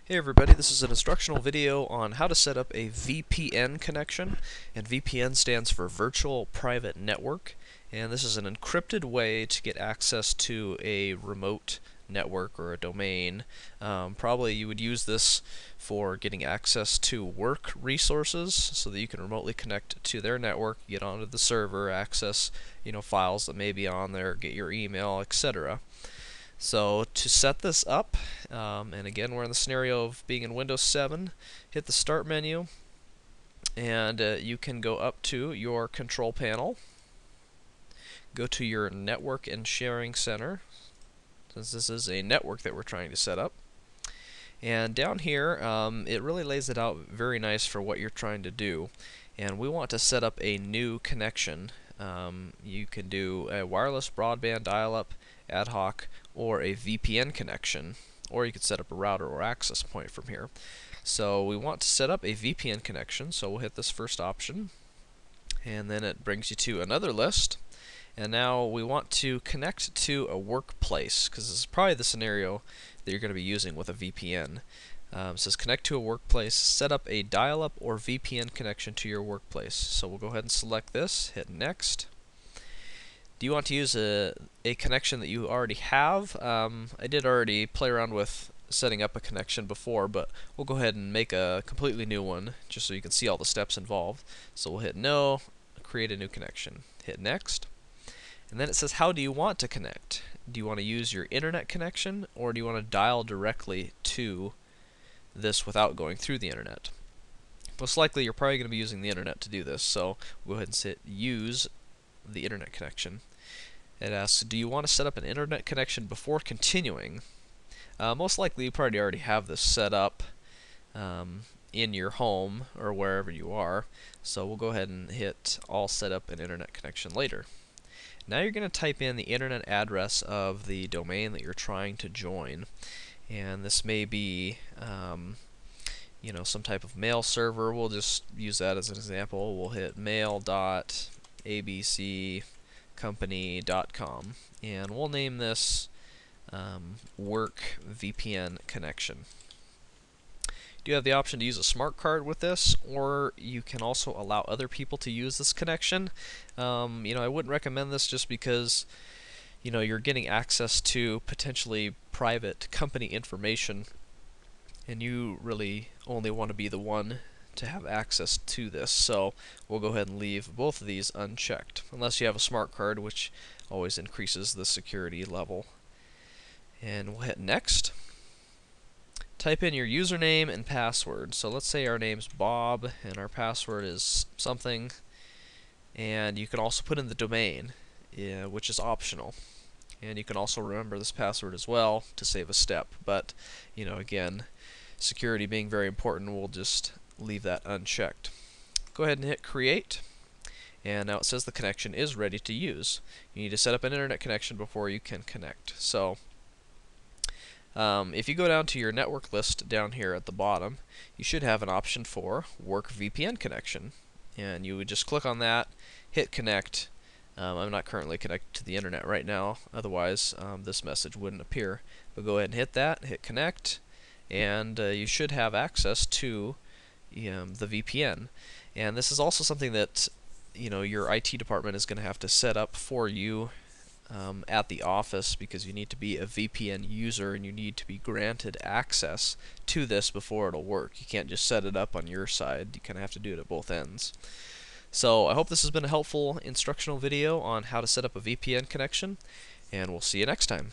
Hey everybody, this is an instructional video on how to set up a VPN connection, and VPN stands for Virtual Private Network, and this is an encrypted way to get access to a remote network or a domain. Probably you would use this for getting access to work resources so that you can remotely connect to their network, get onto the server, access files that may be on there, get your email, etc. So to set this up, and again we're in the scenario of being in Windows 7, hit the Start menu, and you can go up to your Control Panel, go to your Network and Sharing Center, since this is a network that we're trying to set up. And down here, it really lays it out very nice for what you're trying to do. And we want to set up a new connection. You can do a wireless broadband dial-up, ad hoc, or a VPN connection, or you could set up a router or access point from here. So we want to set up a VPN connection, so we'll hit this first option, and then it brings you to another list. And now we want to connect to a workplace, because this is probably the scenario that you're going to be using with a VPN. It says connect to a workplace, set up a dial-up or VPN connection to your workplace. So we'll go ahead and select this, hit next. Do you want to use a connection that you already have? I did already play around with setting up a connection before, but we'll go ahead and make a completely new one just so you can see all the steps involved. So we'll hit no, create a new connection, hit next. And then it says, how do you want to connect? Do you want to use your internet connection, or do you want to dial directly to this without going through the internet? Most likely you're probably going to be using the internet to do this, so we'll go ahead and hit use the internet connection. It asks, do you want to set up an internet connection before continuing? Most likely you probably already have this set up in your home or wherever you are, so we'll go ahead and hit I'll set up an internet connection later. Now you're going to type in the internet address of the domain that you're trying to join, and this may be some type of mail server. We'll just use that as an example. We'll hit mail.abccompany.com, and we'll name this Work VPN Connection. You do have the option to use a smart card with this, or you can also allow other people to use this connection. I wouldn't recommend this just because you're getting access to potentially private company information, and you really only want to be the one to have access to this. So we'll go ahead and leave both of these unchecked, unless you have a smart card, which always increases the security level. And we'll hit next. Type in your username and password. So let's say our name's Bob and our password is something, and you can also put in the domain, which is optional. And you can also remember this password as well to save a step, but again, security being very important, we'll just leave that unchecked. Go ahead and hit create, and now it says the connection is ready to use. You need to set up an internet connection before you can connect. So if you go down to your network list down here at the bottom, you should have an option for Work VPN Connection, and you would just click on that, hit connect. I'm not currently connected to the internet right now, otherwise this message wouldn't appear. But go ahead and hit that, hit connect, and you should have access to the VPN. And this is also something that your IT department is going to have to set up for you at the office, because you need to be a VPN user and you need to be granted access to this before it'll work. You can't just set it up on your side, you kind of have to do it at both ends. So I hope this has been a helpful instructional video on how to set up a VPN connection, and we'll see you next time.